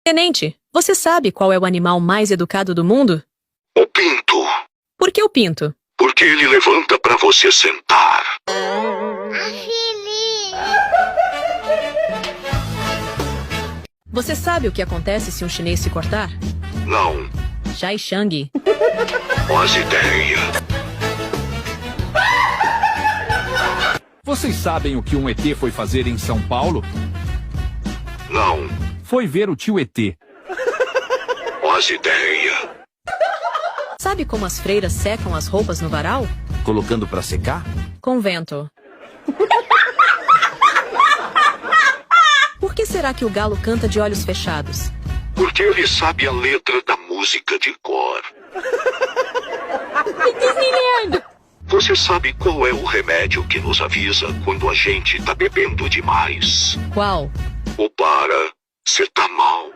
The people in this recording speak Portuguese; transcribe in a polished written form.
Tenente, você sabe qual é o animal mais educado do mundo? O pinto. Por que o pinto? Porque ele levanta pra você sentar. Você sabe o que acontece se um chinês se cortar? Não. Chai Shang. Faz ideia. Vocês sabem o que um ET foi fazer em São Paulo? Não. Foi ver o tio ET. Faz ideia. Sabe como as freiras secam as roupas no varal? Colocando pra secar? Com vento. Por que será que o galo canta de olhos fechados? Porque ele sabe a letra da música de cor. Você sabe qual é o remédio que nos avisa quando a gente tá bebendo demais? Qual? O para, cê tá mal.